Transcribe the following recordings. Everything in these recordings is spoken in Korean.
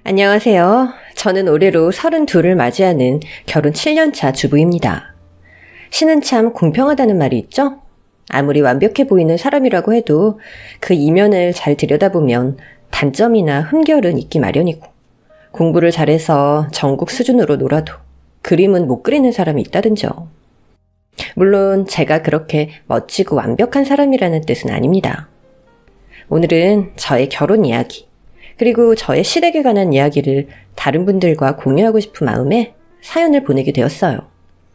안녕하세요. 저는 올해로 32을 맞이하는 결혼 7년차 주부입니다. 신은 참 공평하다는 말이 있죠? 아무리 완벽해 보이는 사람이라고 해도 그 이면을 잘 들여다보면 단점이나 흠결은 있기 마련이고, 공부를 잘해서 전국 수준으로 놀아도 그림은 못 그리는 사람이 있다든죠. 물론 제가 그렇게 멋지고 완벽한 사람이라는 뜻은 아닙니다. 오늘은 저의 결혼 이야기, 그리고 저의 시댁에 관한 이야기를 다른 분들과 공유하고 싶은 마음에 사연을 보내게 되었어요.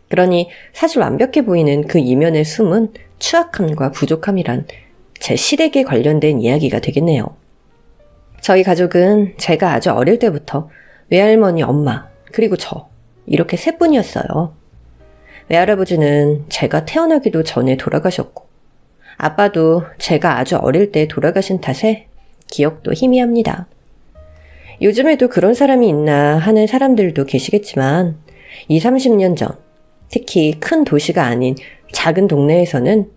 그러니 사실 완벽해 보이는 그 이면에 숨은 추악함과 부족함이란 제 시댁에 관련된 이야기가 되겠네요. 저희 가족은 제가 아주 어릴 때부터 외할머니, 엄마, 그리고 저 이렇게 세 분이었어요. 외할아버지는 제가 태어나기도 전에 돌아가셨고, 아빠도 제가 아주 어릴 때 돌아가신 탓에 기억도 희미합니다. 요즘에도 그런 사람이 있나 하는 사람들도 계시겠지만 20, 30년 전, 특히 큰 도시가 아닌 작은 동네에서는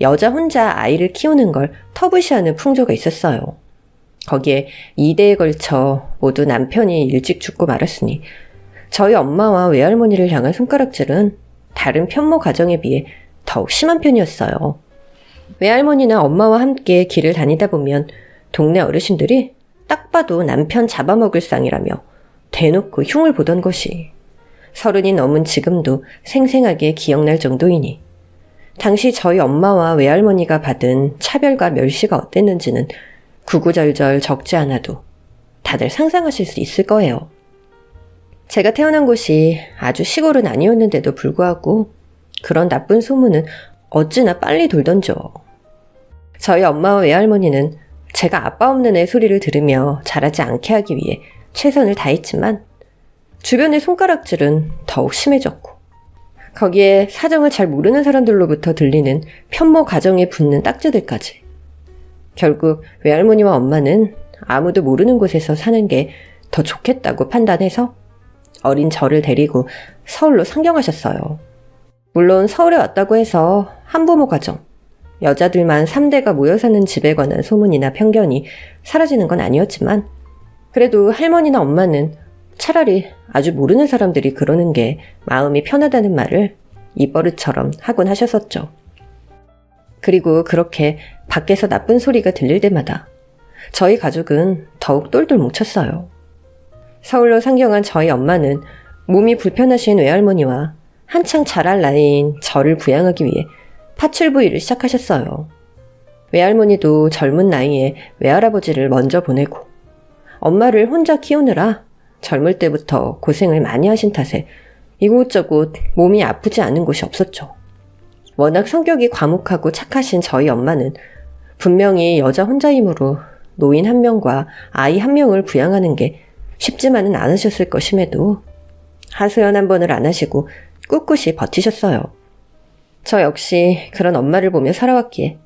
여자 혼자 아이를 키우는 걸 터부시하는 풍조가 있었어요. 거기에 2대에 걸쳐 모두 남편이 일찍 죽고 말았으니 저희 엄마와 외할머니를 향한 손가락질은 다른 편모 가정에 비해 더욱 심한 편이었어요. 외할머니나 엄마와 함께 길을 다니다 보면 동네 어르신들이 딱 봐도 남편 잡아먹을 쌍이라며 대놓고 흉을 보던 것이 30이 넘은 지금도 생생하게 기억날 정도이니, 당시 저희 엄마와 외할머니가 받은 차별과 멸시가 어땠는지는 구구절절 적지 않아도 다들 상상하실 수 있을 거예요. 제가 태어난 곳이 아주 시골은 아니었는데도 불구하고 그런 나쁜 소문은 어찌나 빨리 돌던죠. 저희 엄마와 외할머니는 제가 아빠 없는 애 소리를 들으며 자라지 않게 하기 위해 최선을 다했지만 주변의 손가락질은 더욱 심해졌고, 거기에 사정을 잘 모르는 사람들로부터 들리는 편모 가정에 붙는 딱지들까지. 결국 외할머니와 엄마는 아무도 모르는 곳에서 사는 게 더 좋겠다고 판단해서 어린 저를 데리고 서울로 상경하셨어요. 물론 서울에 왔다고 해서 한부모 가정, 여자들만 3대가 모여 사는 집에 관한 소문이나 편견이 사라지는 건 아니었지만, 그래도 할머니나 엄마는 차라리 아주 모르는 사람들이 그러는 게 마음이 편하다는 말을 입버릇처럼 하곤 하셨었죠. 그리고 그렇게 밖에서 나쁜 소리가 들릴 때마다 저희 가족은 더욱 똘똘 뭉쳤어요. 서울로 상경한 저희 엄마는 몸이 불편하신 외할머니와 한창 자랄 나이인 저를 부양하기 위해 파출부일을 시작하셨어요. 외할머니도 젊은 나이에 외할아버지를 먼저 보내고, 엄마를 혼자 키우느라 젊을 때부터 고생을 많이 하신 탓에 이곳저곳 몸이 아프지 않은 곳이 없었죠. 워낙 성격이 과묵하고 착하신 저희 엄마는 분명히 여자 혼자이므로 노인 1명과 아이 1명을 부양하는 게 쉽지만은 않으셨을 것임에도 하소연 한 번을 안 하시고 꿋꿋이 버티셨어요. 저 역시 그런 엄마를 보며 살아왔기에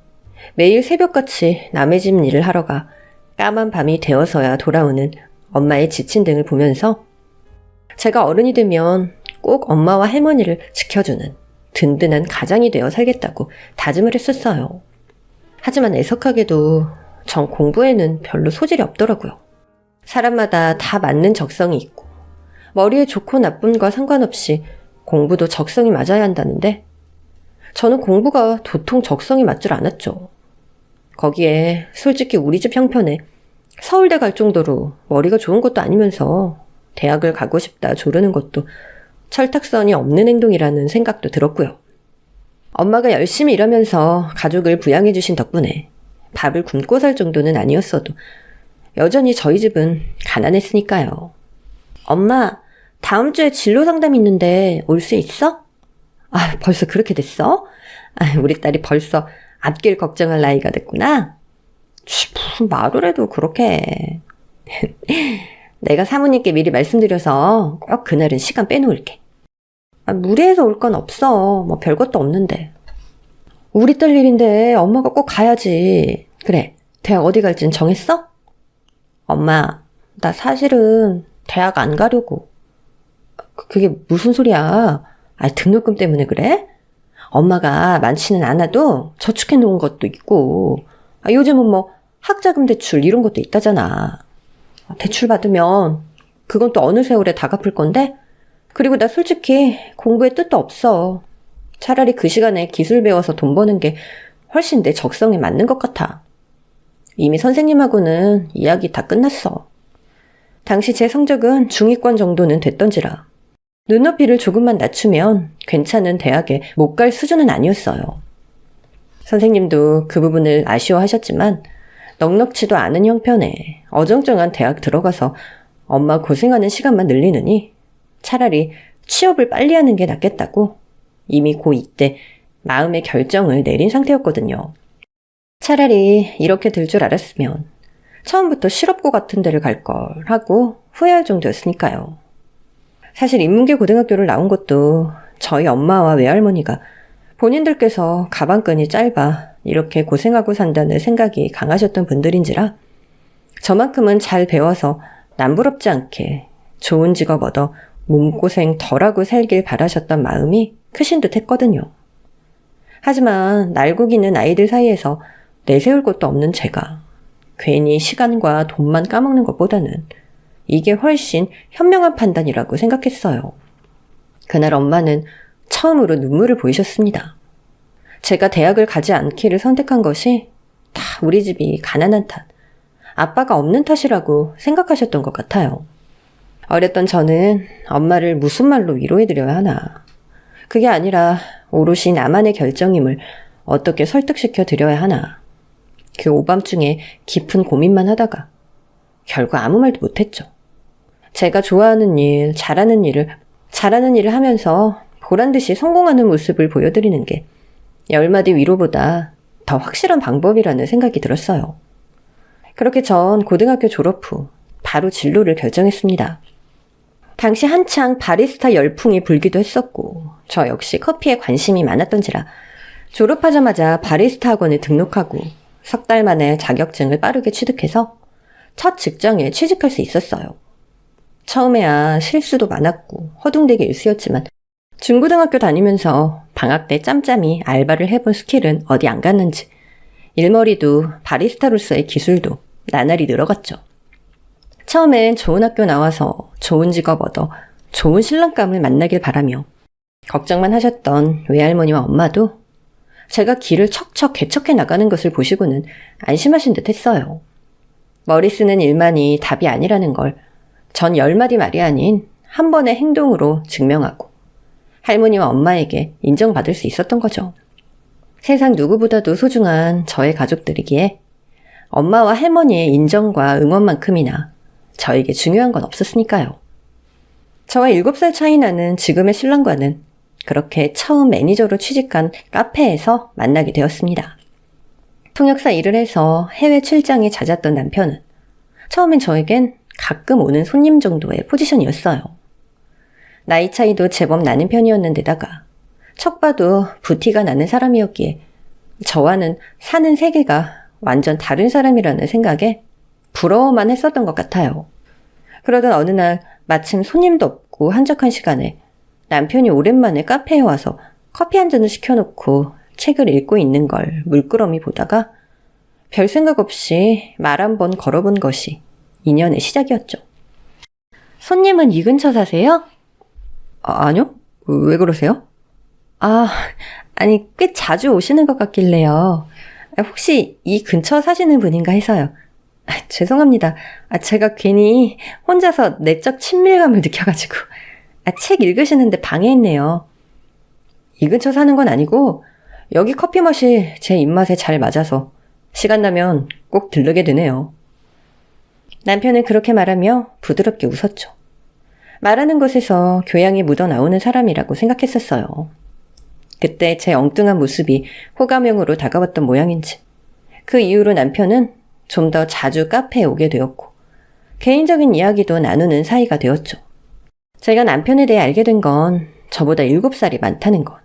매일 새벽같이 남의 집 일을 하러 가 까만 밤이 되어서야 돌아오는 엄마의 지친 등을 보면서 제가 어른이 되면 꼭 엄마와 할머니를 지켜주는 든든한 가장이 되어 살겠다고 다짐을 했었어요. 하지만 애석하게도 전 공부에는 별로 소질이 없더라고요. 사람마다 다 맞는 적성이 있고, 머리에 좋고 나쁨과 상관없이 공부도 적성이 맞아야 한다는데, 저는 공부가 도통 적성이 맞질 않았죠. 거기에 솔직히 우리 집 형편에 서울대 갈 정도로 머리가 좋은 것도 아니면서 대학을 가고 싶다 조르는 것도 철딱선이 없는 행동이라는 생각도 들었고요. 엄마가 열심히 일하면서 가족을 부양해 주신 덕분에 밥을 굶고 살 정도는 아니었어도 여전히 저희 집은 가난했으니까요. 엄마, 다음 주에 진로 상담 있는데 올 수 있어? 아, 벌써 그렇게 됐어? 아, 우리 딸이 벌써 앞길 걱정할 나이가 됐구나. 무슨 말을 해도 그렇게. 내가 사모님께 미리 말씀드려서 꼭 그날은 시간 빼놓을게. 아, 무리해서 올 건 없어. 뭐 별것도 없는데. 우리 딸 일인데 엄마가 꼭 가야지. 그래, 대학 어디 갈진 정했어? 엄마, 나 사실은 대학 안 가려고. 그게 무슨 소리야? 아, 등록금 때문에 그래? 엄마가 많지는 않아도 저축해 놓은 것도 있고, 요즘은 뭐 학자금 대출 이런 것도 있다잖아. 대출 받으면 그건 또 어느 세월에 다 갚을 건데? 그리고 나 솔직히 공부에 뜻도 없어. 차라리 그 시간에 기술 배워서 돈 버는 게 훨씬 내 적성에 맞는 것 같아. 이미 선생님하고는 이야기 다 끝났어. 당시 제 성적은 중위권 정도는 됐던지라 눈높이를 조금만 낮추면 괜찮은 대학에 못 갈 수준은 아니었어요. 선생님도 그 부분을 아쉬워하셨지만 넉넉지도 않은 형편에 어정쩡한 대학 들어가서 엄마 고생하는 시간만 늘리느니 차라리 취업을 빨리 하는 게 낫겠다고 이미 고2 때 마음의 결정을 내린 상태였거든요. 차라리 이렇게 될 줄 알았으면 처음부터 실업고 같은 데를 갈 걸 하고 후회할 정도였으니까요. 사실 인문계 고등학교를 나온 것도 저희 엄마와 외할머니가 본인들께서 가방끈이 짧아 이렇게 고생하고 산다는 생각이 강하셨던 분들인지라 저만큼은 잘 배워서 남부럽지 않게 좋은 직업 얻어 몸고생 덜하고 살길 바라셨던 마음이 크신 듯 했거든요. 하지만 날고기는 아이들 사이에서 내세울 것도 없는 제가 괜히 시간과 돈만 까먹는 것보다는 이게 훨씬 현명한 판단이라고 생각했어요. 그날 엄마는 처음으로 눈물을 보이셨습니다. 제가 대학을 가지 않기를 선택한 것이 다 우리 집이 가난한 탓, 아빠가 없는 탓이라고 생각하셨던 것 같아요. 어렸던 저는 엄마를 무슨 말로 위로해드려야 하나. 그게 아니라 오롯이 나만의 결정임을 어떻게 설득시켜 드려야 하나. 그 오밤중에 깊은 고민만 하다가 결국 아무 말도 못했죠. 제가 좋아하는 일, 잘하는 일을 하면서 보란듯이 성공하는 모습을 보여드리는 게 10마디 위로보다 더 확실한 방법이라는 생각이 들었어요. 그렇게 전 고등학교 졸업 후 바로 진로를 결정했습니다. 당시 한창 바리스타 열풍이 불기도 했었고 저 역시 커피에 관심이 많았던지라 졸업하자마자 바리스타 학원에 등록하고 석 달 만에 자격증을 빠르게 취득해서 첫 직장에 취직할 수 있었어요. 처음에야 실수도 많았고 허둥대기 일수였지만 중고등학교 다니면서 방학 때 짬짬이 알바를 해본 스킬은 어디 안 갔는지 일머리도 바리스타로서의 기술도 나날이 늘어갔죠. 처음엔 좋은 학교 나와서 좋은 직업 얻어 좋은 신랑감을 만나길 바라며 걱정만 하셨던 외할머니와 엄마도 제가 길을 척척 개척해 나가는 것을 보시고는 안심하신 듯 했어요. 머리 쓰는 일만이 답이 아니라는 걸 전 10마디 말이 아닌 한 번의 행동으로 증명하고 할머니와 엄마에게 인정받을 수 있었던 거죠. 세상 누구보다도 소중한 저의 가족들이기에 엄마와 할머니의 인정과 응원만큼이나 저에게 중요한 건 없었으니까요. 저와 7살 차이 나는 지금의 신랑과는 그렇게 처음 매니저로 취직한 카페에서 만나게 되었습니다. 통역사 일을 해서 해외 출장에 잦았던 남편은 처음엔 저에겐 가끔 오는 손님 정도의 포지션이었어요. 나이 차이도 제법 나는 편이었는데다가 척 봐도 부티가 나는 사람이었기에 저와는 사는 세계가 완전 다른 사람이라는 생각에 부러워만 했었던 것 같아요. 그러던 어느 날 마침 손님도 없고 한적한 시간에 남편이 오랜만에 카페에 와서 커피 한 잔을 시켜놓고 책을 읽고 있는 걸 물끄러미 보다가 별 생각 없이 말 한 번 걸어본 것이 인연의 시작이었죠. 손님은 이 근처 사세요? 아니요. 왜 그러세요? 아니 꽤 자주 오시는 것 같길래요. 혹시 이 근처 사시는 분인가 해서요. 죄송합니다. 제가 괜히 혼자서 내적 친밀감을 느껴가지고 책 읽으시는데 방해했네요. 이 근처 사는 건 아니고 여기 커피 맛이 제 입맛에 잘 맞아서 시간 나면 꼭 들르게 되네요. 남편은 그렇게 말하며 부드럽게 웃었죠. 말하는 것에서 교양이 묻어나오는 사람이라고 생각했었어요. 그때 제 엉뚱한 모습이 호감형으로 다가왔던 모양인지 그 이후로 남편은 좀 더 자주 카페에 오게 되었고 개인적인 이야기도 나누는 사이가 되었죠. 제가 남편에 대해 알게 된 건 저보다 7살이 많다는 것,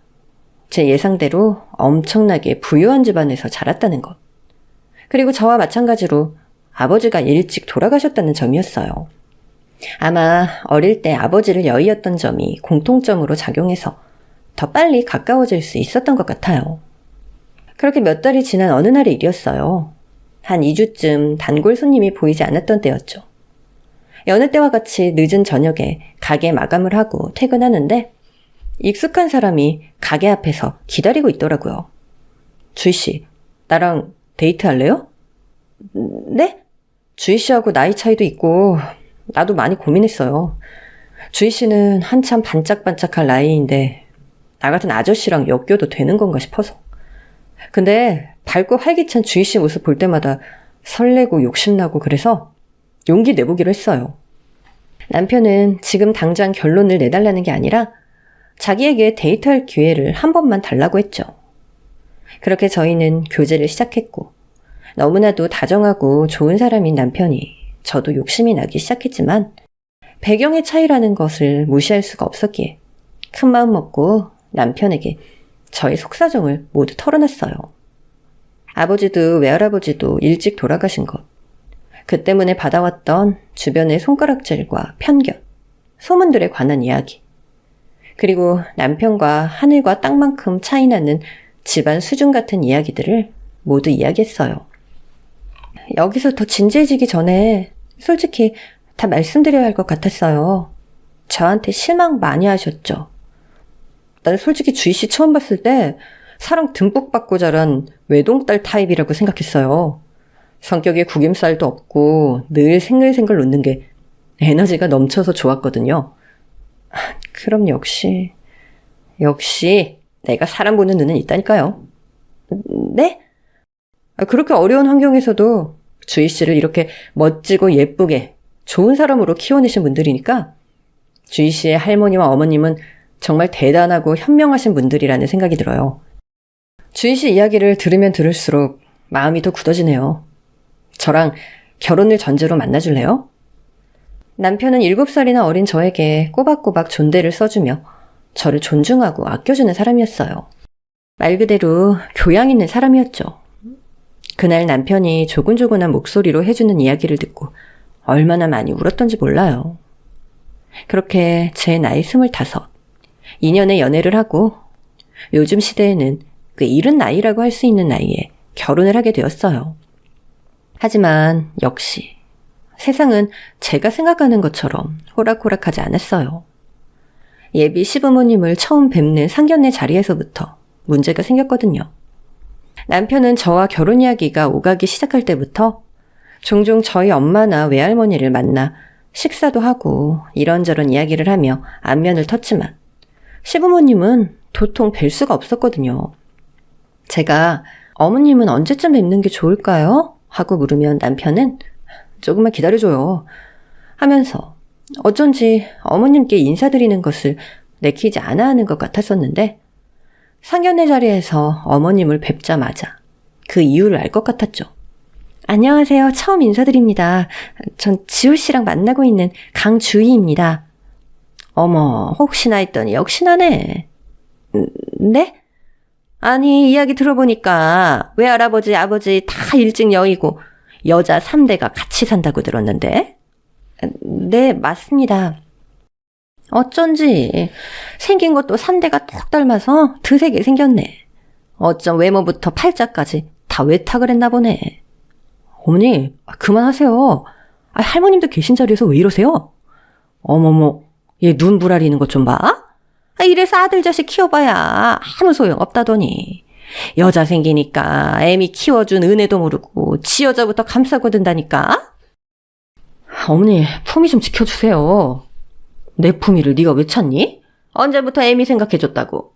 제 예상대로 엄청나게 부유한 집안에서 자랐다는 것, 그리고 저와 마찬가지로 아버지가 일찍 돌아가셨다는 점이었어요. 아마 어릴 때 아버지를 여의었던 점이 공통점으로 작용해서 더 빨리 가까워질 수 있었던 것 같아요. 그렇게 몇 달이 지난 어느 날의 일이었어요. 한 2주쯤 단골 손님이 보이지 않았던 때였죠. 여느 때와 같이 늦은 저녁에 가게 마감을 하고 퇴근하는데 익숙한 사람이 가게 앞에서 기다리고 있더라고요. 주희 씨, 나랑 데이트할래요? 네? 주희 씨하고 나이 차이도 있고 나도 많이 고민했어요. 주희 씨는 한참 반짝반짝할 나이인데 나 같은 아저씨랑 엮여도 되는 건가 싶어서. 근데 밝고 활기찬 주희 씨 모습 볼 때마다 설레고 욕심나고 그래서 용기 내보기로 했어요. 남편은 지금 당장 결론을 내달라는 게 아니라 자기에게 데이트할 기회를 한 번만 달라고 했죠. 그렇게 저희는 교제를 시작했고 너무나도 다정하고 좋은 사람인 남편이 저도 욕심이 나기 시작했지만 배경의 차이라는 것을 무시할 수가 없었기에 큰 마음 먹고 남편에게 저의 속사정을 모두 털어놨어요. 아버지도 외할아버지도 일찍 돌아가신 것, 그 때문에 받아왔던 주변의 손가락질과 편견, 소문들에 관한 이야기, 그리고 남편과 하늘과 땅만큼 차이 나는 집안 수준 같은 이야기들을 모두 이야기했어요. 여기서 더 진지해지기 전에 솔직히 다 말씀드려야 할 것 같았어요. 저한테 실망 많이 하셨죠? 난 솔직히 주희 씨 처음 봤을 때 사랑 듬뿍 받고 자란 외동딸 타입이라고 생각했어요. 성격에 구김살도 없고 늘 생글생글 웃는 게 에너지가 넘쳐서 좋았거든요. 그럼 역시 내가 사람 보는 눈은 있다니까요. 네? 그렇게 어려운 환경에서도 주희 씨를 이렇게 멋지고 예쁘게 좋은 사람으로 키워내신 분들이니까 주희 씨의 할머니와 어머님은 정말 대단하고 현명하신 분들이라는 생각이 들어요. 주희 씨 이야기를 들으면 들을수록 마음이 더 굳어지네요. 저랑 결혼을 전제로 만나줄래요? 남편은 7살이나 어린 저에게 꼬박꼬박 존대를 써주며 저를 존중하고 아껴주는 사람이었어요. 말 그대로 교양 있는 사람이었죠. 그날 남편이 조곤조곤한 목소리로 해주는 이야기를 듣고 얼마나 많이 울었던지 몰라요. 그렇게 제 나이 25, 2년의 연애를 하고 요즘 시대에는 그 이른 나이라고 할 수 있는 나이에 결혼을 하게 되었어요. 하지만 역시 세상은 제가 생각하는 것처럼 호락호락하지 않았어요. 예비 시부모님을 처음 뵙는 상견례 자리에서부터 문제가 생겼거든요. 남편은 저와 결혼 이야기가 오가기 시작할 때부터 종종 저희 엄마나 외할머니를 만나 식사도 하고 이런저런 이야기를 하며 안면을 텄지만 시부모님은 도통 뵐 수가 없었거든요. 제가 어머님은 언제쯤 뵙는 게 좋을까요? 하고 물으면 남편은 조금만 기다려줘요 하면서 어쩐지 어머님께 인사드리는 것을 내키지 않아 하는 것 같았었는데 상견례 자리에서 어머님을 뵙자마자 그 이유를 알 것 같았죠. 안녕하세요. 처음 인사드립니다. 전 지호 씨랑 만나고 있는 강주희입니다. 어머, 혹시나 했더니 역시나네. 네? 아니, 이야기 들어보니까 외할아버지, 아버지 다 일찍 여의고 여자 3대가 같이 산다고 들었는데? 네, 맞습니다. 어쩐지 생긴 것도 3대가 똑 닮아서 드세게 생겼네. 어쩜 외모부터 팔자까지 다 외탁을 했나 보네. 어머니, 그만하세요. 할머님도 계신 자리에서 왜 이러세요? 어머머, 얘 눈 부라리는 것 좀 봐. 이래서 아들 자식 키워봐야 아무 소용 없다더니 여자 생기니까 애미 키워준 은혜도 모르고 지 여자부터 감싸고 든다니까. 어머니, 품위 좀 지켜주세요. 내 품위를 네가 왜 찾니? 언제부터 애미 생각해줬다고.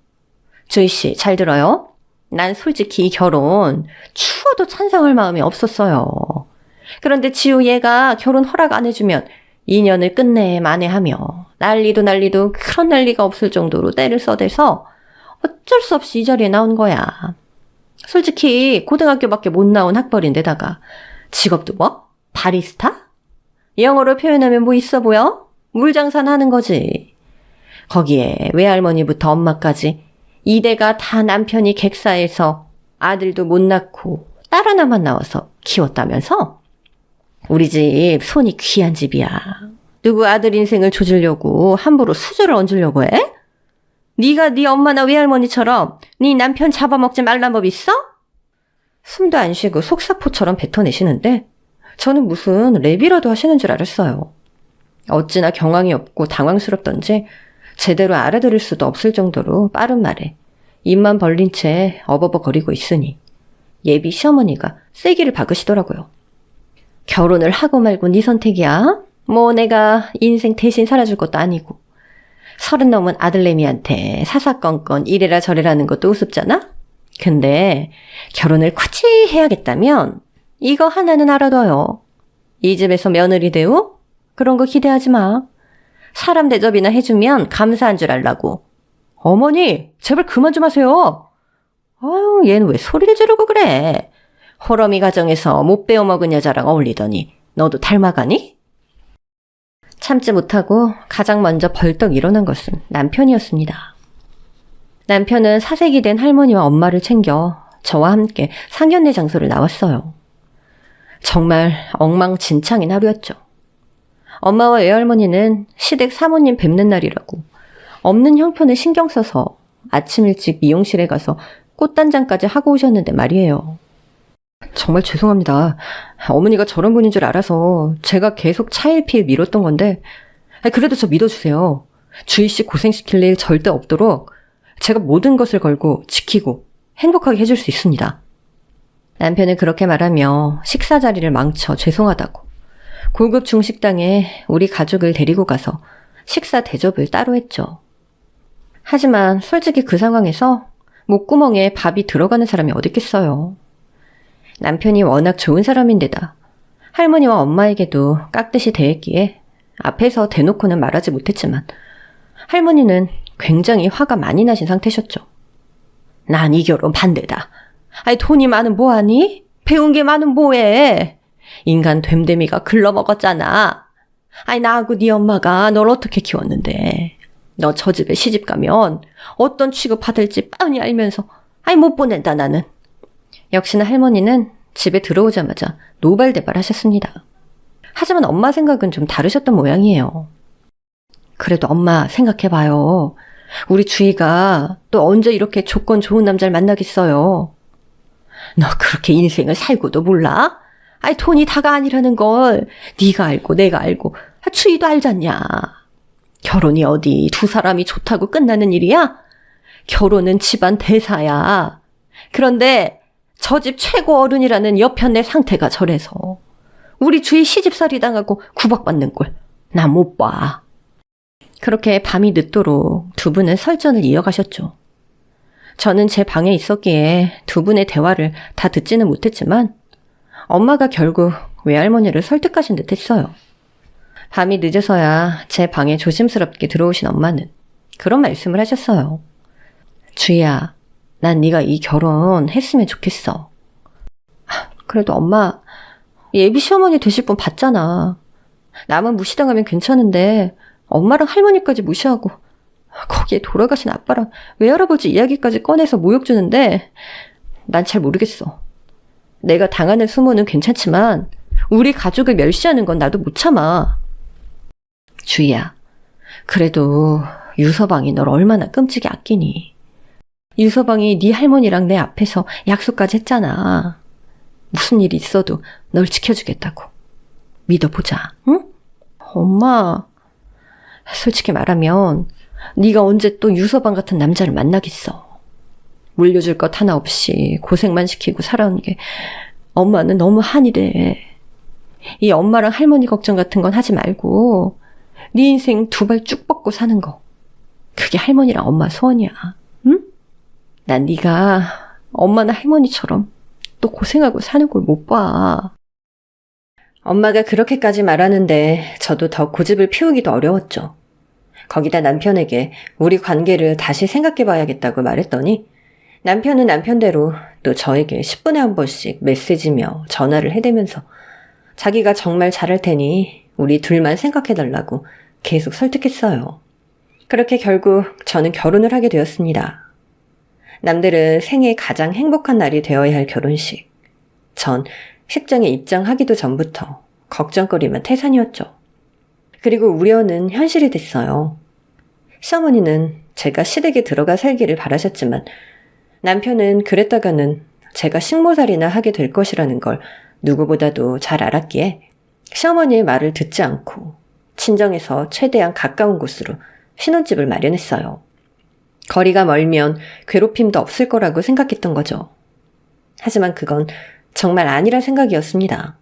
주희씨, 잘 들어요. 난 솔직히 이 결혼 추워도 찬성할 마음이 없었어요. 그런데 지우 얘가 결혼 허락 안 해주면 2년을 끝내 만회하며 난리도 그런 난리가 없을 정도로 때를 써대서 어쩔 수 없이 이 자리에 나온 거야. 솔직히 고등학교밖에 못 나온 학벌인데다가 직업도 뭐? 바리스타? 영어로 표현하면 뭐 있어 보여? 물장사는 하는 거지. 거기에 외할머니부터 엄마까지 2대가 다 남편이 객사해서 아들도 못 낳고 딸 하나만 나와서 키웠다면서? 우리 집 손이 귀한 집이야. 누구 아들 인생을 조지려고 함부로 수저를 얹으려고 해? 네가 네 엄마나 외할머니처럼 네 남편 잡아먹지 말란 법 있어? 숨도 안 쉬고 속사포처럼 뱉어내시는데 저는 무슨 랩이라도 하시는 줄 알았어요. 어찌나 경황이 없고 당황스럽던지 제대로 알아들을 수도 없을 정도로 빠른 말에 입만 벌린 채 어버버거리고 있으니 예비 시어머니가 세기를 박으시더라고요. 결혼을 하고 말고 네 선택이야? 뭐 내가 인생 대신 살아줄 것도 아니고 30 넘은 아들내미한테 사사건건 이래라 저래라는 것도 우습잖아? 근데 결혼을 굳이 해야겠다면 이거 하나는 알아둬요. 이 집에서 며느리 대우? 그런 거 기대하지 마. 사람 대접이나 해주면 감사한 줄 알라고. 어머니, 제발 그만 좀 하세요. 아유, 얘는 왜 소리를 지르고 그래. 호러미 가정에서 못 배워먹은 여자랑 어울리더니 너도 닮아가니? 참지 못하고 가장 먼저 벌떡 일어난 것은 남편이었습니다. 남편은 사색이 된 할머니와 엄마를 챙겨 저와 함께 상견례 장소를 나왔어요. 정말 엉망진창인 하루였죠. 엄마와 외할머니는 시댁 사모님 뵙는 날이라고 없는 형편을 신경 써서 아침 일찍 미용실에 가서 꽃단장까지 하고 오셨는데 말이에요. 정말 죄송합니다. 어머니가 저런 분인 줄 알아서 제가 계속 차일피일 미뤘던 건데 그래도 저 믿어주세요. 주희 씨 고생시킬 일 절대 없도록 제가 모든 것을 걸고 지키고 행복하게 해줄 수 있습니다. 남편은 그렇게 말하며 식사 자리를 망쳐 죄송하다고 고급 중식당에 우리 가족을 데리고 가서 식사 대접을 따로 했죠. 하지만 솔직히 그 상황에서 목구멍에 밥이 들어가는 사람이 어딨겠어요. 남편이 워낙 좋은 사람인데다 할머니와 엄마에게도 깍듯이 대했기에 앞에서 대놓고는 말하지 못했지만 할머니는 굉장히 화가 많이 나신 상태셨죠. 난 이 결혼 반대다. 아니 돈이 많은 뭐하니? 배운 게 많은 뭐해? 인간 됨됨이가 글러먹었잖아. 아니 나하고 네 엄마가 널 어떻게 키웠는데. 너 저 집에 시집 가면 어떤 취급 받을지 뻔히 알면서 아니 못 보낸다 나는. 역시나 할머니는 집에 들어오자마자 노발대발 하셨습니다. 하지만 엄마 생각은 좀 다르셨던 모양이에요. 그래도 엄마 생각해봐요. 우리 주희가 또 언제 이렇게 조건 좋은 남자를 만나겠어요. 너 그렇게 인생을 살고도 몰라? 아니 돈이 다가 아니라는 걸 네가 알고 내가 알고 주희도 알잖냐. 결혼이 어디 두 사람이 좋다고 끝나는 일이야? 결혼은 집안 대사야. 그런데 저 집 최고 어른이라는 여편네 상태가 저래서 우리 주희 시집살이 당하고 구박받는 꼴 나 못 봐. 그렇게 밤이 늦도록 두 분은 설전을 이어가셨죠. 저는 제 방에 있었기에 두 분의 대화를 다 듣지는 못했지만 엄마가 결국 외할머니를 설득하신 듯 했어요. 밤이 늦어서야 제 방에 조심스럽게 들어오신 엄마는 그런 말씀을 하셨어요. 주희야, 난 네가 이 결혼 했으면 좋겠어. 그래도 엄마, 예비 시어머니 되실 분 봤잖아. 나만 무시당하면 괜찮은데 엄마랑 할머니까지 무시하고 거기에 돌아가신 아빠랑 외할아버지 이야기까지 꺼내서 모욕 주는데 난 잘 모르겠어. 내가 당하는 수모는 괜찮지만 우리 가족을 멸시하는 건 나도 못 참아. 주희야, 그래도 유서방이 널 얼마나 끔찍이 아끼니. 유서방이 네 할머니랑 내 앞에서 약속까지 했잖아. 무슨 일이 있어도 널 지켜주겠다고. 믿어보자, 응? 엄마, 솔직히 말하면 네가 언제 또 유서방 같은 남자를 만나겠어. 물려줄 것 하나 없이 고생만 시키고 살아온 게 엄마는 너무 한이래. 이 엄마랑 할머니 걱정 같은 건 하지 말고 네 인생 두 발 쭉 뻗고 사는 거. 그게 할머니랑 엄마 소원이야. 응? 난 네가 엄마나 할머니처럼 또 고생하고 사는 걸 못 봐. 엄마가 그렇게까지 말하는데 저도 더 고집을 피우기도 어려웠죠. 거기다 남편에게 우리 관계를 다시 생각해봐야겠다고 말했더니 남편은 남편대로 또 저에게 10분에 한 번씩 메시지며 전화를 해대면서 자기가 정말 잘할 테니 우리 둘만 생각해달라고 계속 설득했어요. 그렇게 결국 저는 결혼을 하게 되었습니다. 남들은 생애 가장 행복한 날이 되어야 할 결혼식. 전 식장에 입장하기도 전부터 걱정거리만 태산이었죠. 그리고 우려는 현실이 됐어요. 시어머니는 제가 시댁에 들어가 살기를 바라셨지만 남편은 그랬다가는 제가 식모살이나 하게 될 것이라는 걸 누구보다도 잘 알았기에 시어머니의 말을 듣지 않고 친정에서 최대한 가까운 곳으로 신혼집을 마련했어요. 거리가 멀면 괴롭힘도 없을 거라고 생각했던 거죠. 하지만 그건 정말 아니란 생각이었습니다.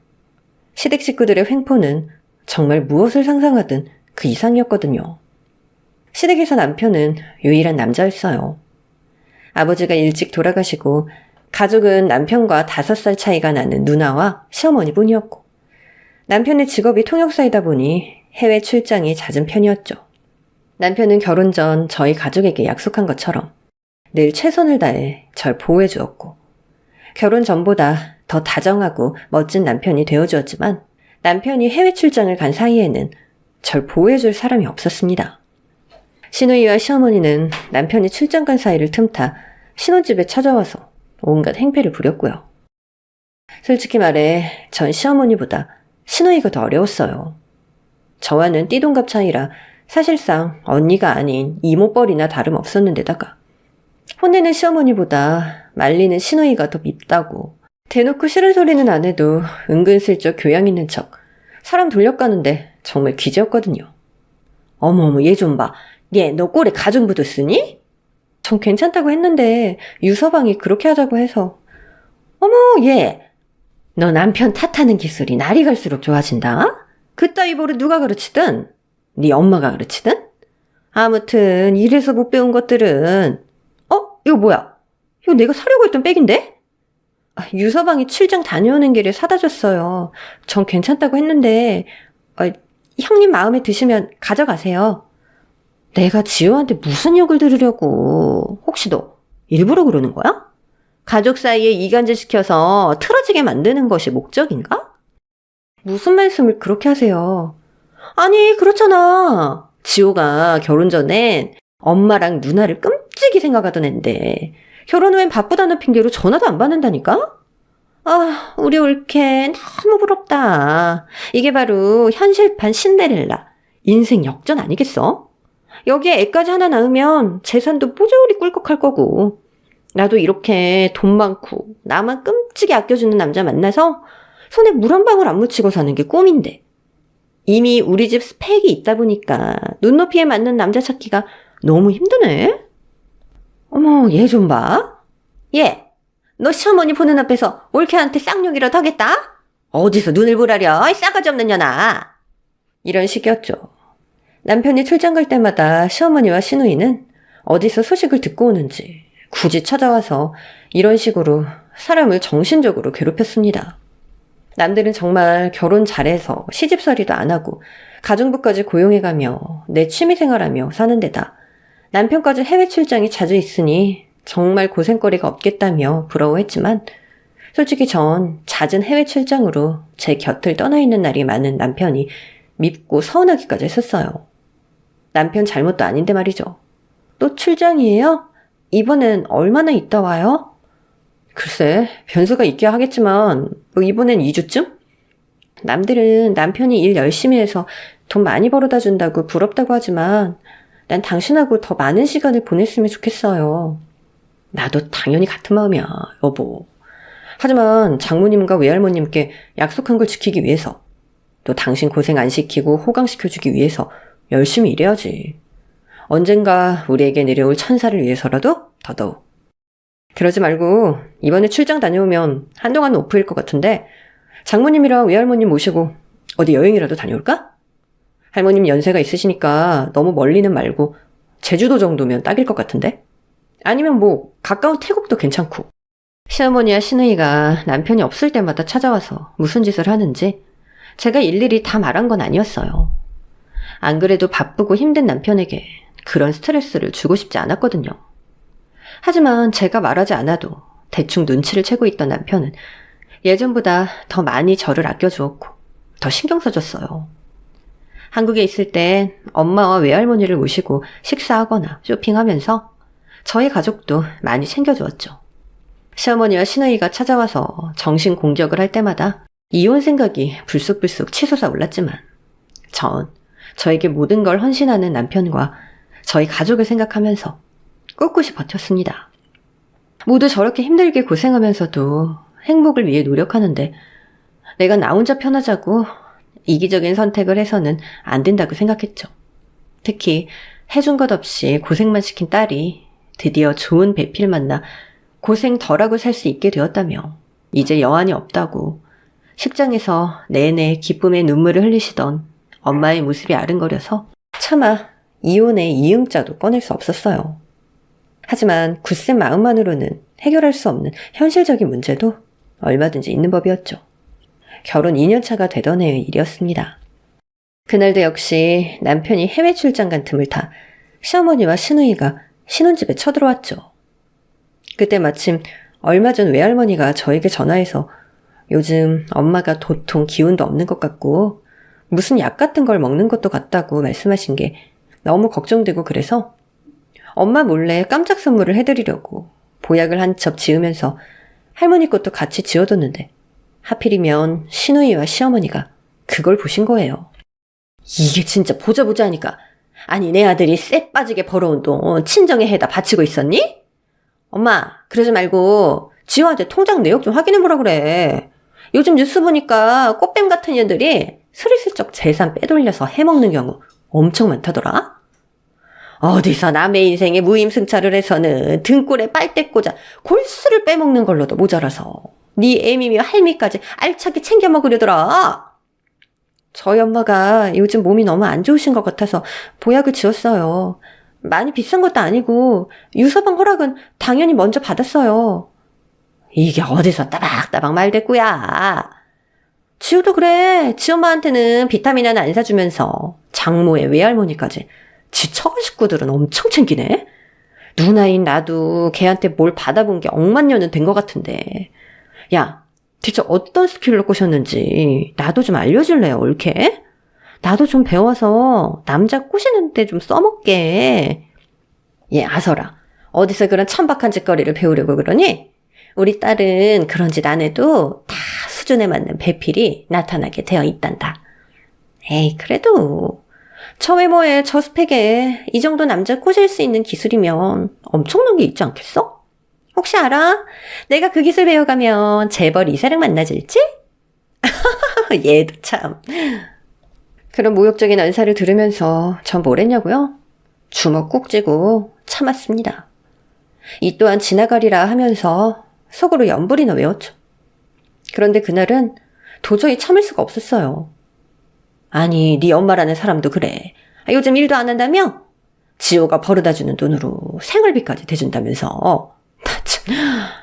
시댁 식구들의 횡포는 정말 무엇을 상상하든 그 이상이었거든요. 시댁에서 남편은 유일한 남자였어요. 아버지가 일찍 돌아가시고 가족은 남편과 5살 차이가 나는 누나와 시어머니뿐이었고 남편의 직업이 통역사이다 보니 해외 출장이 잦은 편이었죠. 남편은 결혼 전 저희 가족에게 약속한 것처럼 늘 최선을 다해 절 보호해 주었고 결혼 전보다 더 다정하고 멋진 남편이 되어주었지만 남편이 해외 출장을 간 사이에는 절 보호해 줄 사람이 없었습니다. 시누이와 시어머니는 남편이 출장 간 사이를 틈타 신혼집에 찾아와서 온갖 행패를 부렸고요. 솔직히 말해 전 시어머니보다 시누이가 더 어려웠어요. 저와는 띠동갑 차이라 사실상 언니가 아닌 이모뻘이나 다름없었는데다가 혼내는 시어머니보다 말리는 시누이가 더 밉다고 대놓고 싫은 소리는 안 해도 은근슬쩍 교양 있는 척 사람 돌려가는데 정말 기지였거든요. 어머어머 얘 좀 봐. 얘 너 꼴에 가정부도 쓰니? 전 괜찮다고 했는데 유서방이 그렇게 하자고 해서 어머 얘 너 남편 탓하는 기술이 날이 갈수록 좋아진다? 그따위 버릇 누가 가르치든 네 엄마가 가르치든 아무튼 이래서 못 배운 것들은 이거 뭐야? 이거 내가 사려고 했던 백인데? 유서방이 출장 다녀오는 길에 사다 줬어요. 전 괜찮다고 했는데 형님 마음에 드시면 가져가세요. 내가 지호한테 무슨 욕을 들으려고. 혹시 너 일부러 그러는 거야? 가족 사이에 이간질 시켜서 틀어지게 만드는 것이 목적인가? 무슨 말씀을 그렇게 하세요? 아니 그렇잖아. 지호가 결혼 전엔 엄마랑 누나를 끔찍이 생각하던 앤데 결혼 후엔 바쁘다는 핑계로 전화도 안 받는다니까? 우리 올케 너무 부럽다. 이게 바로 현실판 신데렐라. 인생 역전 아니겠어? 여기에 애까지 하나 낳으면 재산도 뽀조리 꿀꺽할 거고 나도 이렇게 돈 많고 나만 끔찍이 아껴주는 남자 만나서 손에 물 한 방울 안 묻히고 사는 게 꿈인데 이미 우리 집 스펙이 있다 보니까 눈높이에 맞는 남자 찾기가 너무 힘드네? 어머 얘 좀 봐. 얘 너 시어머니 보는 앞에서 올케한테 쌍욕이라도 하겠다? 어디서 눈을 보라려 이 싸가지 없는 년아. 이런 식이었죠. 남편이 출장 갈 때마다 시어머니와 시누이는 어디서 소식을 듣고 오는지 굳이 찾아와서 이런 식으로 사람을 정신적으로 괴롭혔습니다. 남들은 정말 결혼 잘해서 시집살이도 안 하고 가정부까지 고용해가며 내 취미생활하며 사는 데다 남편까지 해외 출장이 자주 있으니 정말 고생거리가 없겠다며 부러워했지만 솔직히 전 잦은 해외 출장으로 제 곁을 떠나 있는 날이 많은 남편이 밉고 서운하기까지 했었어요. 남편 잘못도 아닌데 말이죠. 또 출장이에요? 이번엔 얼마나 있다 와요? 글쎄 변수가 있기야 하겠지만 이번엔 2주쯤? 남들은 남편이 일 열심히 해서 돈 많이 벌어다 준다고 부럽다고 하지만 난 당신하고 더 많은 시간을 보냈으면 좋겠어요. 나도 당연히 같은 마음이야, 여보. 하지만 장모님과 외할머님께 약속한 걸 지키기 위해서 또 당신 고생 안 시키고 호강시켜주기 위해서 열심히 일해야지. 언젠가 우리에게 내려올 천사를 위해서라도 더더욱. 그러지 말고 이번에 출장 다녀오면 한동안은 오프일 것 같은데 장모님이랑 외할머님 모시고 어디 여행이라도 다녀올까? 할머님 연세가 있으시니까 너무 멀리는 말고 제주도 정도면 딱일 것 같은데? 아니면 가까운 태국도 괜찮고. 시어머니와 시누이가 남편이 없을 때마다 찾아와서 무슨 짓을 하는지 제가 일일이 다 말한 건 아니었어요. 안 그래도 바쁘고 힘든 남편에게 그런 스트레스를 주고 싶지 않았거든요. 하지만 제가 말하지 않아도 대충 눈치를 채고 있던 남편은 예전보다 더 많이 저를 아껴주었고 더 신경 써줬어요. 한국에 있을 땐 엄마와 외할머니를 모시고 식사하거나 쇼핑하면서 저희 가족도 많이 챙겨주었죠. 시어머니와 시누이가 찾아와서 정신 공격을 할 때마다 이혼 생각이 불쑥불쑥 치솟아 올랐지만 전 저에게 모든 걸 헌신하는 남편과 저희 가족을 생각하면서 꿋꿋이 버텼습니다. 모두 저렇게 힘들게 고생하면서도 행복을 위해 노력하는데 내가 나 혼자 편하자고 이기적인 선택을 해서는 안 된다고 생각했죠. 특히 해준 것 없이 고생만 시킨 딸이 드디어 좋은 배필 만나 고생 덜하고 살 수 있게 되었다며 이제 여한이 없다고 식장에서 내내 기쁨의 눈물을 흘리시던 엄마의 모습이 아른거려서 차마 이혼의 이응자도 꺼낼 수 없었어요. 하지만 굳센 마음만으로는 해결할 수 없는 현실적인 문제도 얼마든지 있는 법이었죠. 결혼 2년차가 되던 해의 일이었습니다. 그날도 역시 남편이 해외 출장 간 틈을 타 시어머니와 시누이가 신혼집에 쳐들어왔죠. 그때 마침 얼마 전 외할머니가 저에게 전화해서 요즘 엄마가 도통 기운도 없는 것 같고 무슨 약 같은 걸 먹는 것도 같다고 말씀하신 게 너무 걱정되고 그래서 엄마 몰래 깜짝 선물을 해드리려고 보약을 한 첩 지으면서 할머니 것도 같이 지어뒀는데 하필이면 시누이와 시어머니가 그걸 보신 거예요. 이게 진짜 보자 하니까 아니 내 아들이 쎄 빠지게 벌어온 돈 친정에 해다 바치고 있었니? 엄마 그러지 말고 지호한테 통장 내역 좀 확인해보라 그래. 요즘 뉴스 보니까 꽃뱀 같은 년들이 스리슬쩍 재산 빼돌려서 해먹는 경우 엄청 많다더라. 어디서 남의 인생에 무임승차를 해서는 등골에 빨대 꽂아 골수를 빼먹는 걸로도 모자라서 네 애미며 할미까지 알차게 챙겨 먹으려더라. 저희 엄마가 요즘 몸이 너무 안 좋으신 것 같아서 보약을 지었어요. 많이 비싼 것도 아니고 유서방 허락은 당연히 먼저 받았어요. 이게 어디서 따박따박 말대꾸야. 지우도 그래. 지 엄마한테는 비타민 하나 안 사주면서 장모의 외할머니까지 지 처가 식구들은 엄청 챙기네. 누나인 나도 걔한테 뭘 받아본 게 억만년은 된 것 같은데. 야, 대체 어떤 스킬로 꼬셨는지 나도 좀 알려줄래요, 옳게? 나도 좀 배워서 남자 꼬시는 데 좀 써먹게. 얘 아서라. 어디서 그런 천박한 짓거리를 배우려고 그러니? 우리 딸은 그런 짓 안 해도 다 수준에 맞는 배필이 나타나게 되어 있단다. 에이, 그래도 저 외모에 저 스펙에 이 정도 남자 꼬실 수 있는 기술이면 엄청난 게 있지 않겠어? 혹시 알아? 내가 그 기술 배워가면 재벌 이사랑 만나질지? 얘도 참. 그런 모욕적인 언사를 들으면서 전 뭘 했냐고요? 주먹 꾹 쥐고 참았습니다. 이 또한 지나가리라 하면서 속으로 연불이나 외웠죠. 그런데 그날은 도저히 참을 수가 없었어요. 아니, 네 엄마라는 사람도 그래. 요즘 일도 안 한다며? 지호가 벌어다주는 돈으로 생활비까지 대준다면서.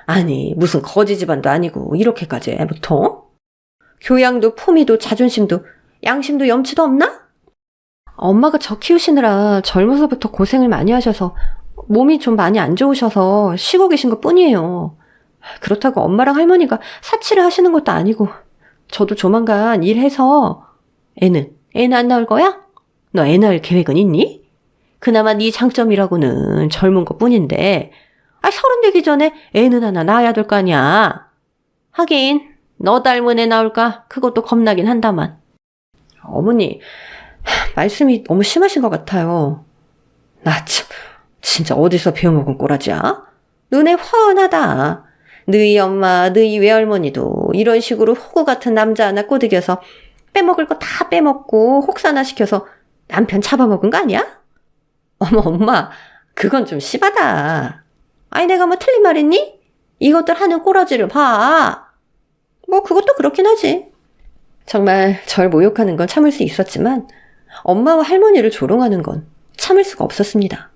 아니, 무슨 거지 집안도 아니고 이렇게까지 해, 보통? 교양도 품위도 자존심도 양심도 염치도 없나? 엄마가 저 키우시느라 젊어서부터 고생을 많이 하셔서 몸이 좀 많이 안 좋으셔서 쉬고 계신 것 뿐이에요. 그렇다고 엄마랑 할머니가 사치를 하시는 것도 아니고 저도 조만간 일해서 애는 안 낳을 거야? 너 애 낳을 계획은 있니? 그나마 네 장점이라고는 젊은 것 뿐인데 30 되기 전에 애는 하나 낳아야 될 거 아니야. 하긴 너 닮은 애 나올까 그것도 겁나긴 한다만. 어머니 말씀이 너무 심하신 것 같아요. 나 참 진짜 어디서 배워먹은 꼬라지야? 눈에 훤하다. 너희 엄마 너희 외할머니도 이런 식으로 호구 같은 남자 하나 꼬드겨서 빼먹을 거 다 빼먹고 혹사나 시켜서 남편 잡아먹은 거 아니야? 어머 엄마 그건 좀 심하다. 아니 내가 뭐 틀린 말 했니? 이것들 하는 꼬라지를 봐. 뭐 그것도 그렇긴 하지. 정말 절 모욕하는 건 참을 수 있었지만 엄마와 할머니를 조롱하는 건 참을 수가 없었습니다.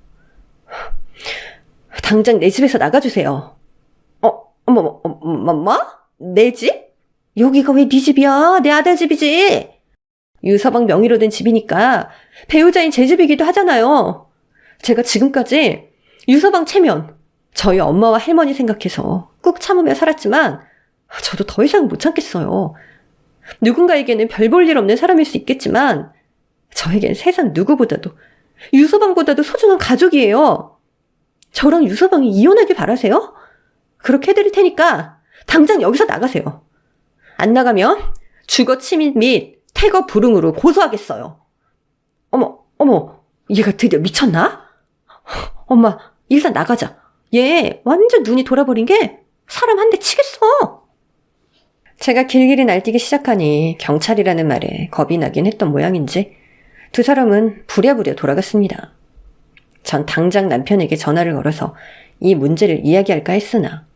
당장 내 집에서 나가주세요. 엄마? 내 집? 여기가 왜 네 집이야? 내 아들 집이지. 유서방 명의로 된 집이니까 배우자인 제 집이기도 하잖아요. 제가 지금까지 유서방 체면, 저희 엄마와 할머니 생각해서 꾹 참으며 살았지만 저도 더 이상 못 참겠어요. 누군가에게는 별 볼 일 없는 사람일 수 있겠지만 저에겐 세상 누구보다도 유서방보다도 소중한 가족이에요. 저랑 유서방이 이혼하길 바라세요? 그렇게 해드릴 테니까 당장 여기서 나가세요. 안 나가면 주거 침입 및 태거 불응으로 고소하겠어요. 어머, 얘가 드디어 미쳤나? 엄마, 일단 나가자. 얘 완전 눈이 돌아버린 게 사람 한 대 치겠어. 제가 길길이 날뛰기 시작하니 경찰이라는 말에 겁이 나긴 했던 모양인지 두 사람은 부랴부랴 돌아갔습니다. 전 당장 남편에게 전화를 걸어서 이 문제를 이야기할까 했으나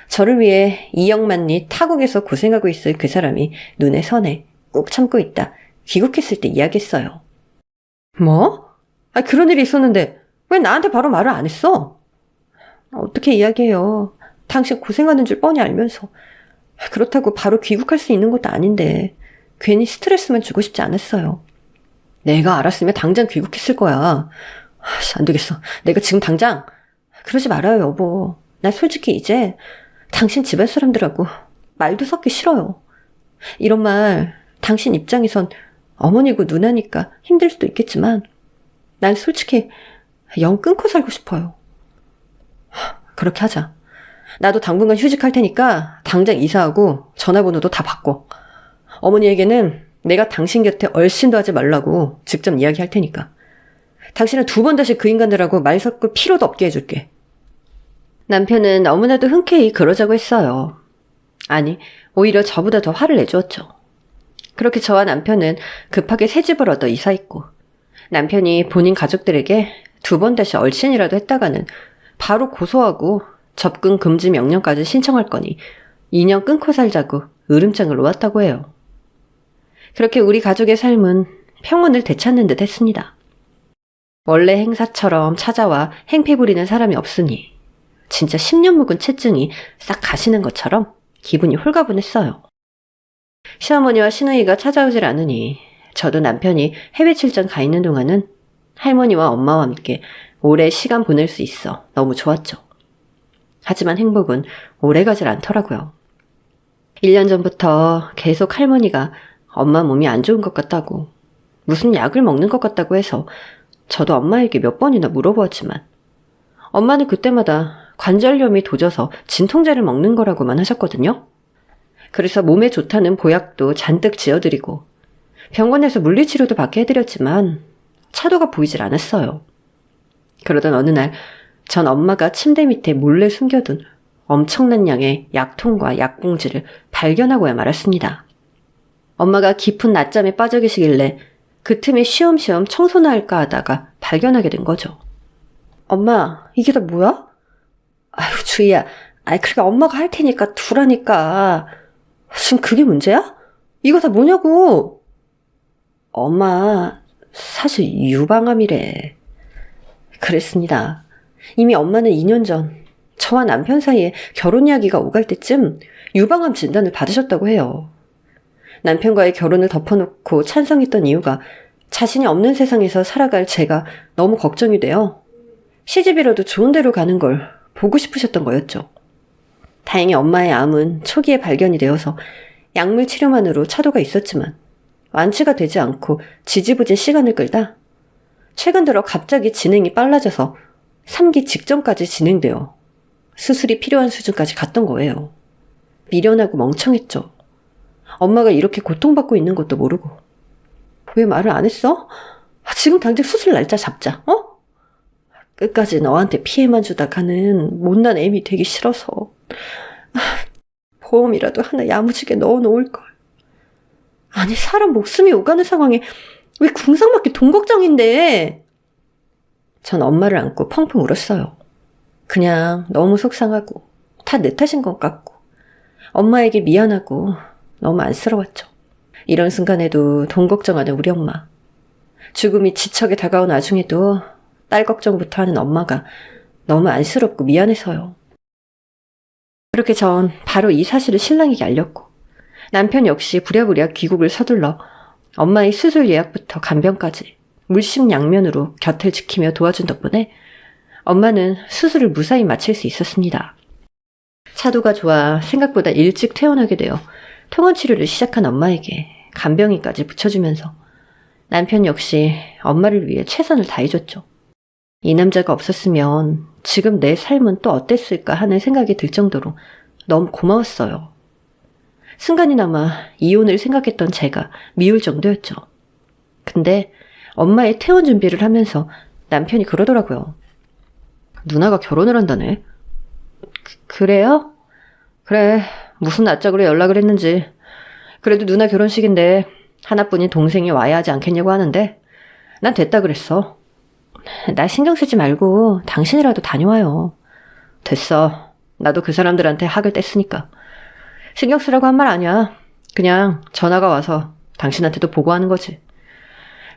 저를 위해 2억만리 타국에서 고생하고 있을 그 사람이 눈에 선해 꾹 참고 있다 귀국했을 때 이야기했어요. 뭐? 그런 일이 있었는데 왜 나한테 바로 말을 안 했어? 어떻게 이야기해요. 당신 고생하는 줄 뻔히 알면서. 그렇다고 바로 귀국할 수 있는 것도 아닌데 괜히 스트레스만 주고 싶지 않았어요. 내가 알았으면 당장 귀국했을 거야. 안 되겠어. 내가 지금 당장. 그러지 말아요, 여보. 나 솔직히 이제 당신 집안 사람들하고 말도 섞기 싫어요. 이런 말 당신 입장에선 어머니고 누나니까 힘들 수도 있겠지만 난 솔직히 영 끊고 살고 싶어요. 그렇게 하자. 나도 당분간 휴직할 테니까 당장 이사하고 전화번호도 다 바꿔. 어머니에게는 내가 당신 곁에 얼씬도 하지 말라고 직접 이야기할 테니까. 당신은 2번 다시 그 인간들하고 말 섞을 필요도 없게 해줄게. 남편은 너무나도 흔쾌히 그러자고 했어요. 아니, 오히려 저보다 더 화를 내주었죠. 그렇게 저와 남편은 급하게 새 집을 얻어 이사했고 남편이 본인 가족들에게 2번 다시 얼씬이라도 했다가는 바로 고소하고 접근 금지 명령까지 신청할 거니 2년 끊고 살자고 으름장을 놓았다고 해요. 그렇게 우리 가족의 삶은 평온을 되찾는 듯 했습니다. 원래 행사처럼 찾아와 행패 부리는 사람이 없으니 진짜 10년 묵은 채증이 싹 가시는 것처럼 기분이 홀가분했어요. 시어머니와 시누이가 찾아오질 않으니 저도 남편이 해외 출장 가 있는 동안은 할머니와 엄마와 함께 오래 시간 보낼 수 있어 너무 좋았죠. 하지만 행복은 오래가질 않더라고요. 1년 전부터 계속 할머니가 엄마 몸이 안 좋은 것 같다고 무슨 약을 먹는 것 같다고 해서 저도 엄마에게 몇 번이나 물어보았지만 엄마는 그때마다 관절염이 도져서 진통제를 먹는 거라고만 하셨거든요. 그래서 몸에 좋다는 보약도 잔뜩 지어드리고 병원에서 물리치료도 받게 해드렸지만 차도가 보이질 않았어요. 그러던 어느 날 전 엄마가 침대 밑에 몰래 숨겨둔 엄청난 양의 약통과 약봉지를 발견하고야 말았습니다. 엄마가 깊은 낮잠에 빠져 계시길래 그 틈에 쉬엄쉬엄 청소나 할까 하다가 발견하게 된 거죠. 엄마, 이게 다 뭐야? 아유, 주희야. 그러니까 엄마가 할 테니까 두라니까. 지금 그게 문제야? 이거 다 뭐냐고. 엄마, 사실 유방암이래. 그랬습니다. 이미 엄마는 2년 전 저와 남편 사이에 결혼 이야기가 오갈 때쯤 유방암 진단을 받으셨다고 해요. 남편과의 결혼을 덮어놓고 찬성했던 이유가 자신이 없는 세상에서 살아갈 제가 너무 걱정이 되어 시집이라도 좋은 데로 가는 걸 보고 싶으셨던 거였죠. 다행히 엄마의 암은 초기에 발견이 되어서 약물 치료만으로 차도가 있었지만 완치가 되지 않고 지지부진 시간을 끌다 최근 들어 갑자기 진행이 빨라져서 3기 직전까지 진행되어 수술이 필요한 수준까지 갔던 거예요. 미련하고 멍청했죠. 엄마가 이렇게 고통받고 있는 것도 모르고. 왜 말을 안 했어? 지금 당장 수술 날짜 잡자, 어? 끝까지 너한테 피해만 주다 가는 못난 애미 되기 싫어서. 보험이라도 하나 야무지게 넣어놓을걸. 아니, 사람 목숨이 오가는 상황에 왜 궁상맞게 돈 걱정인데. 전 엄마를 안고 펑펑 울었어요. 그냥 너무 속상하고 다 내 탓인 것 같고 엄마에게 미안하고 너무 안쓰러웠죠. 이런 순간에도 돈 걱정하는 우리 엄마. 죽음이 지척에 다가온 와중에도 딸 걱정부터 하는 엄마가 너무 안쓰럽고 미안해서요. 그렇게 전 바로 이 사실을 신랑에게 알렸고 남편 역시 부랴부랴 귀국을 서둘러 엄마의 수술 예약부터 간병까지 물심양면으로 곁을 지키며 도와준 덕분에 엄마는 수술을 무사히 마칠 수 있었습니다. 차도가 좋아 생각보다 일찍 퇴원하게 되어 통원치료를 시작한 엄마에게 간병인까지 붙여주면서 남편 역시 엄마를 위해 최선을 다해줬죠. 이 남자가 없었으면 지금 내 삶은 또 어땠을까 하는 생각이 들 정도로 너무 고마웠어요. 순간이나마 이혼을 생각했던 제가 미울 정도였죠. 근데 엄마의 퇴원 준비를 하면서 남편이 그러더라고요. 누나가 결혼을 한다네. 그래요? 그래, 무슨 낯짝으로 연락을 했는지. 그래도 누나 결혼식인데 하나뿐인 동생이 와야 하지 않겠냐고 하는데 난 됐다 그랬어. 나 신경 쓰지 말고 당신이라도 다녀와요. 됐어. 나도 그 사람들한테 학을 뗐으니까. 신경 쓰라고 한 말 아니야. 그냥 전화가 와서 당신한테도 보고하는 거지.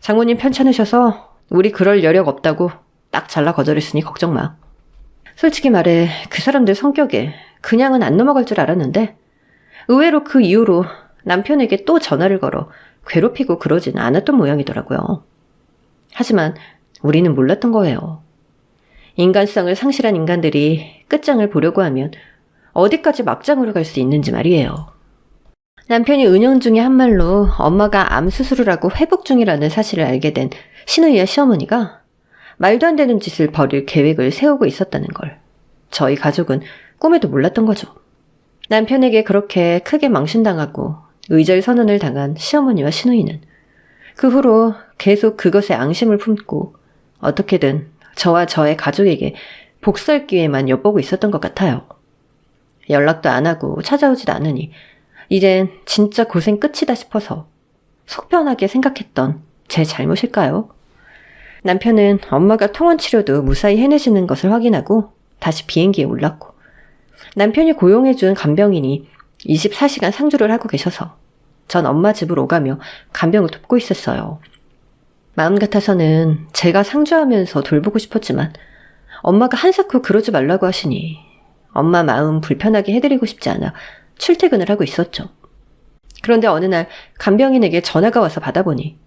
장모님 편찮으셔서 우리 그럴 여력 없다고 딱 잘라 거절했으니 걱정 마. 솔직히 말해 그 사람들 성격에 그냥은 안 넘어갈 줄 알았는데 의외로 그 이후로 남편에게 또 전화를 걸어 괴롭히고 그러진 않았던 모양이더라고요. 하지만 우리는 몰랐던 거예요. 인간성을 상실한 인간들이 끝장을 보려고 하면 어디까지 막장으로 갈 수 있는지 말이에요. 남편이 은연중에 한 말로 엄마가 암 수술을 하고 회복 중이라는 사실을 알게 된 시누이와 시어머니가 말도 안 되는 짓을 벌일 계획을 세우고 있었다는 걸 저희 가족은 꿈에도 몰랐던 거죠. 남편에게 그렇게 크게 망신당하고 의절선언을 당한 시어머니와 시누이는 그 후로 계속 그것에 앙심을 품고 어떻게든 저와 저의 가족에게 복수할 기회만 엿보고 있었던 것 같아요. 연락도 안 하고 찾아오지도 않으니 이젠 진짜 고생 끝이다 싶어서 속편하게 생각했던 제 잘못일까요? 남편은 엄마가 통원 치료도 무사히 해내시는 것을 확인하고 다시 비행기에 올랐고 남편이 고용해준 간병인이 24시간 상주를 하고 계셔서 전 엄마 집으로 오가며 간병을 돕고 있었어요. 마음 같아서는 제가 상주하면서 돌보고 싶었지만 엄마가 한사코 그러지 말라고 하시니 엄마 마음 불편하게 해드리고 싶지 않아 출퇴근을 하고 있었죠. 그런데 어느 날 간병인에게 전화가 와서 받아보니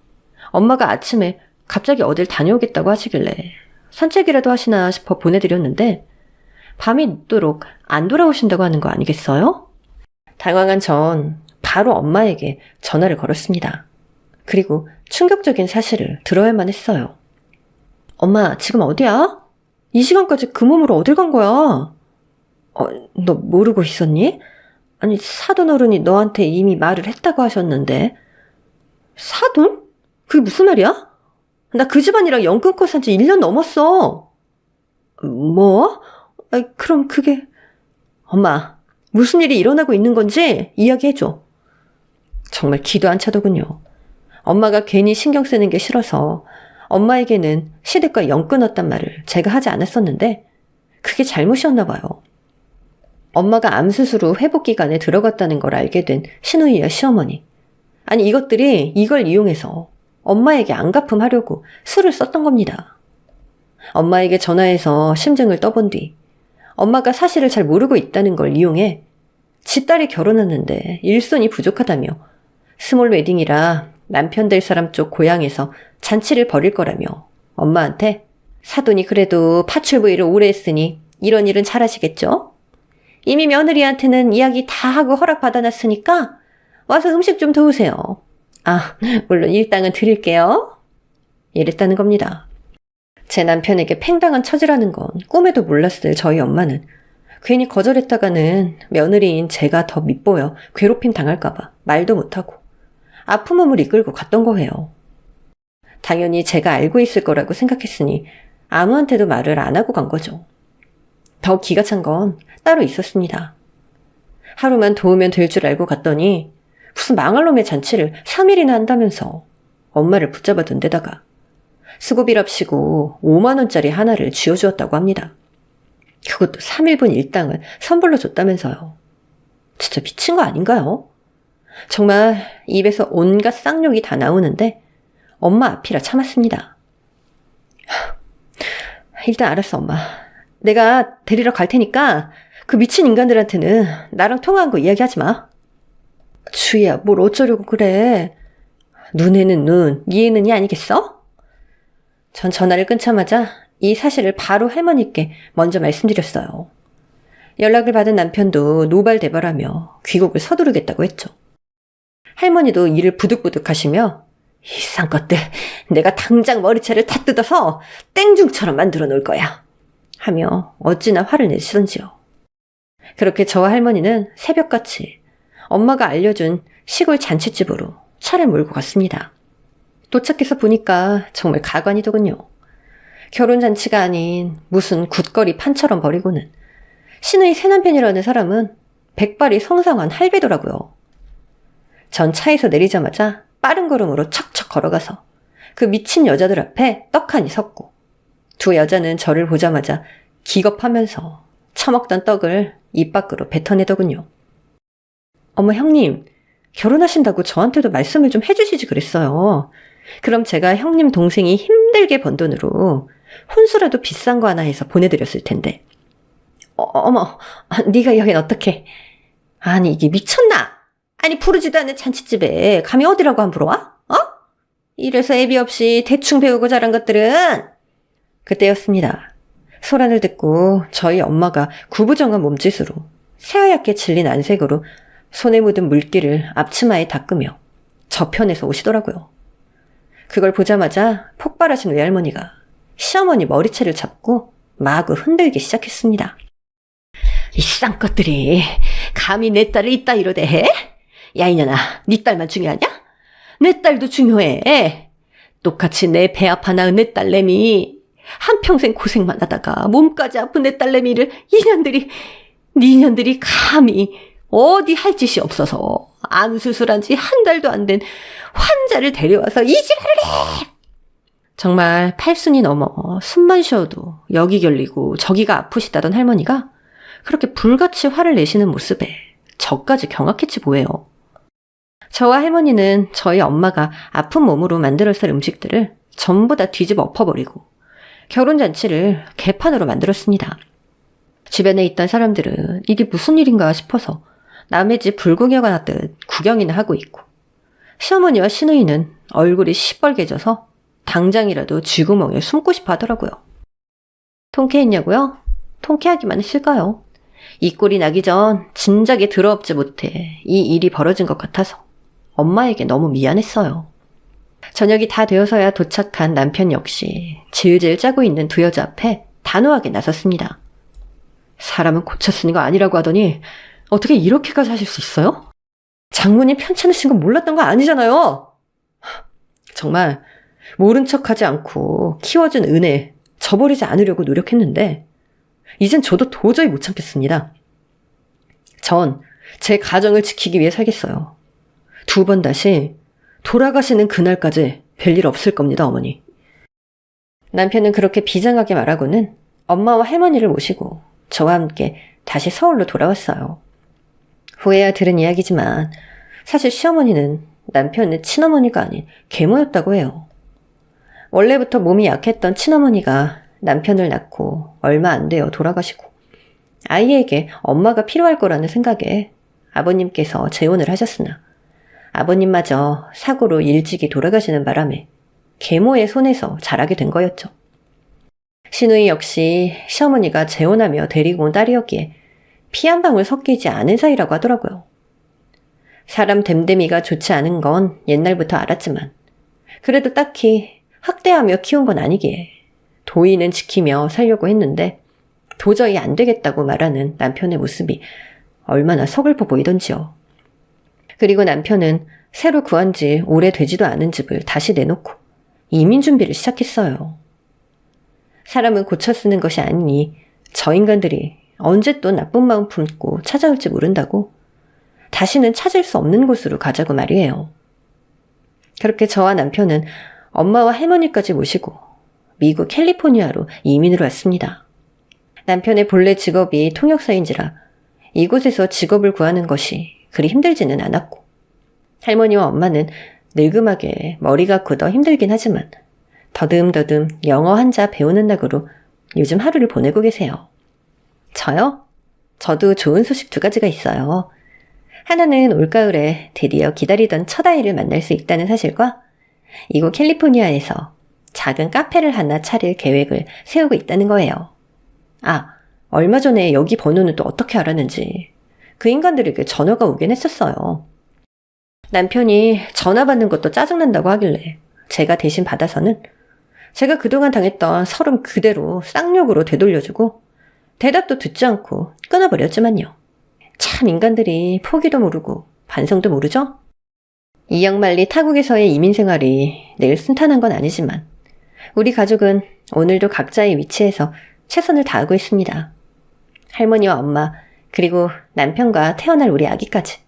엄마가 아침에 갑자기 어딜 다녀오겠다고 하시길래 산책이라도 하시나 싶어 보내드렸는데 밤이 늦도록 안 돌아오신다고 하는 거 아니겠어요? 당황한 전 바로 엄마에게 전화를 걸었습니다. 그리고 충격적인 사실을 들어야만 했어요. 엄마, 지금 어디야? 이 시간까지 그 몸으로 어딜 간 거야? 너 모르고 있었니? 아니, 사돈 어른이 너한테 이미 말을 했다고 하셨는데. 사돈? 그게 무슨 말이야? 나 그 집안이랑 연 끊고 산 지 1년 넘었어. 뭐? 그럼 그게... 엄마, 무슨 일이 일어나고 있는 건지 이야기해줘. 정말 기도 안 차더군요. 엄마가 괜히 신경 쓰는 게 싫어서 엄마에게는 시댁과 연 끊었단 말을 제가 하지 않았었는데 그게 잘못이었나 봐요. 엄마가 암수술 후 회복기간에 들어갔다는 걸 알게 된 시누이와 시어머니. 아니 이것들이 이걸 이용해서 엄마에게 안갚음하려고 술을 썼던 겁니다. 엄마에게 전화해서 심증을 떠본 뒤 엄마가 사실을 잘 모르고 있다는 걸 이용해 지 딸이 결혼했는데 일손이 부족하다며 스몰 웨딩이라 남편 될 사람 쪽 고향에서 잔치를 벌일 거라며 엄마한테 사돈이 그래도 파출 부위를 오래 했으니 이런 일은 잘하시겠죠? 이미 며느리한테는 이야기 다 하고 허락 받아놨으니까 와서 음식 좀 도우세요. 물론 일당은 드릴게요. 이랬다는 겁니다. 제 남편에게 팽당한 처지라는 건 꿈에도 몰랐을 저희 엄마는 괜히 거절했다가는 며느리인 제가 더 밉보여 괴롭힘 당할까봐 말도 못하고 아픈 몸을 이끌고 갔던 거예요. 당연히 제가 알고 있을 거라고 생각했으니 아무한테도 말을 안 하고 간 거죠. 더 기가 찬 건 따로 있었습니다. 하루만 도우면 될 줄 알고 갔더니 무슨 망할 놈의 잔치를 3일이나 한다면서 엄마를 붙잡아 둔 데다가 수고비랍시고 5만 원짜리 하나를 쥐어주었다고 합니다. 그것도 3일분 일당을 선불로 줬다면서요. 진짜 미친 거 아닌가요? 정말 입에서 온갖 쌍욕이 다 나오는데 엄마 앞이라 참았습니다. 일단 알았어 엄마. 내가 데리러 갈 테니까 그 미친 인간들한테는 나랑 통화한 거 이야기하지 마. 주희야 뭘 어쩌려고 그래. 눈에는 눈, 이에는 이 아니겠어? 전 전화를 끊자마자 이 사실을 바로 할머니께 먼저 말씀드렸어요. 연락을 받은 남편도 노발대발하며 귀국을 서두르겠다고 했죠. 할머니도 이를 부득부득 하시며 이상 것들 내가 당장 머리채를 다 뜯어서 땡중처럼 만들어 놓을 거야 하며 어찌나 화를 내시던지요. 그렇게 저와 할머니는 새벽같이 엄마가 알려준 시골 잔치집으로 차를 몰고 갔습니다. 도착해서 보니까 정말 가관이더군요. 결혼잔치가 아닌 무슨 굿거리 판처럼 버리고는 시누이 새남편이라는 사람은 백발이 성상한 할배더라고요. 전 차에서 내리자마자 빠른 걸음으로 척척 걸어가서 그 미친 여자들 앞에 떡하니 섰고, 두 여자는 저를 보자마자 기겁하면서 처먹던 떡을 입 밖으로 뱉어내더군요. 어머 형님, 결혼하신다고 저한테도 말씀을 좀 해주시지 그랬어요. 그럼 제가 형님 동생이 힘들게 번 돈으로 혼수라도 비싼 거 하나 해서 보내드렸을 텐데. 어머, 네가 여긴 어떡해. 아니 이게 미쳤나? 아니 부르지도 않는 잔치집에 감히 어디라고 안 부러워? 이래서 애비 없이 대충 배우고 자란 것들은. 그때였습니다. 소란을 듣고 저희 엄마가 구부정한 몸짓으로 새하얗게 질린 안색으로 손에 묻은 물기를 앞치마에 닦으며 저편에서 오시더라고요. 그걸 보자마자 폭발하신 외할머니가 시어머니 머리채를 잡고 마구 흔들기 시작했습니다. 이 쌍것들이 감히 내 딸을 이따 이러대 해? 야 이년아, 네 딸만 중요하냐? 내 딸도 중요해. 똑같이 내 배 아파 낳은 내 딸내미, 한평생 고생만 하다가 몸까지 아픈 내 딸내미를 니년들이 감히 어디 할 짓이 없어서 암 수술한 지 한 달도 안 된 환자를 데려와서 이 지랄을 해. 정말 팔순이 넘어 숨만 쉬어도 여기 결리고 저기가 아프시다던 할머니가 그렇게 불같이 화를 내시는 모습에 저까지 경악했지 뭐예요. 저와 할머니는 저희 엄마가 아픈 몸으로 만들었을 음식들을 전부 다 뒤집어 엎어버리고 결혼잔치를 개판으로 만들었습니다. 주변에 있던 사람들은 이게 무슨 일인가 싶어서 남의 집 불구경 하듯 구경이나 하고 있고, 시어머니와 시누이는 얼굴이 시뻘개져서 당장이라도 쥐구멍에 숨고 싶어 하더라고요. 통쾌했냐고요? 통쾌하기만 했을까요? 이 꼴이 나기 전 진작에 들어엎지 못해 이 일이 벌어진 것 같아서 엄마에게 너무 미안했어요. 저녁이 다 되어서야 도착한 남편 역시 질질 짜고 있는 두 여자 앞에 단호하게 나섰습니다. 사람은 고쳐 쓰는 거 아니라고 하더니 어떻게 이렇게까지 하실 수 있어요? 장모님 편찮으신 거 몰랐던 거 아니잖아요. 정말 모른 척하지 않고 키워준 은혜 저버리지 않으려고 노력했는데 이젠 저도 도저히 못 참겠습니다. 전 제 가정을 지키기 위해 살겠어요. 두 번 다시 돌아가시는 그날까지 별일 없을 겁니다, 어머니. 남편은 그렇게 비장하게 말하고는 엄마와 할머니를 모시고 저와 함께 다시 서울로 돌아왔어요. 후에야 들은 이야기지만 사실 시어머니는 남편의 친어머니가 아닌 계모였다고 해요. 원래부터 몸이 약했던 친어머니가 남편을 낳고 얼마 안 되어 돌아가시고 아이에게 엄마가 필요할 거라는 생각에 아버님께서 재혼을 하셨으나 아버님마저 사고로 일찍이 돌아가시는 바람에 계모의 손에서 자라게 된 거였죠. 시누이 역시 시어머니가 재혼하며 데리고 온 딸이었기에 피 한 방울 섞이지 않은 사이라고 하더라고요. 사람 됨됨이가 좋지 않은 건 옛날부터 알았지만 그래도 딱히 학대하며 키운 건 아니기에 도의는 지키며 살려고 했는데 도저히 안 되겠다고 말하는 남편의 모습이 얼마나 서글퍼 보이던지요. 그리고 남편은 새로 구한 지 오래되지도 않은 집을 다시 내놓고 이민 준비를 시작했어요. 사람은 고쳐 쓰는 것이 아니니 저 인간들이 언제 또 나쁜 마음 품고 찾아올지 모른다고 다시는 찾을 수 없는 곳으로 가자고 말이에요. 그렇게 저와 남편은 엄마와 할머니까지 모시고 미국 캘리포니아로 이민을 왔습니다. 남편의 본래 직업이 통역사인지라 이곳에서 직업을 구하는 것이 그리 힘들지는 않았고 할머니와 엄마는 늙음하게 머리가 굳어 힘들긴 하지만 더듬더듬 영어 한자 배우는 낙으로 요즘 하루를 보내고 계세요. 저요? 저도 좋은 소식 두 가지가 있어요. 하나는 올가을에 드디어 기다리던 첫 아이를 만날 수 있다는 사실과 이곳 캘리포니아에서 작은 카페를 하나 차릴 계획을 세우고 있다는 거예요. 아, 얼마 전에 여기 번호는 또 어떻게 알았는지 그 인간들에게 전화가 오긴 했었어요. 남편이 전화 받는 것도 짜증난다고 하길래 제가 대신 받아서는 제가 그동안 당했던 서름 그대로 쌍욕으로 되돌려주고 대답도 듣지 않고 끊어버렸지만요. 참 인간들이 포기도 모르고 반성도 모르죠? 이양만리 타국에서의 이민 생활이 늘 순탄한 건 아니지만 우리 가족은 오늘도 각자의 위치에서 최선을 다하고 있습니다. 할머니와 엄마 그리고 남편과 태어날 우리 아기까지.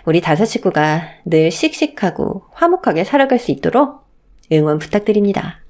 우리 5 식구가 늘 씩씩하고 화목하게 살아갈 수 있도록 응원 부탁드립니다.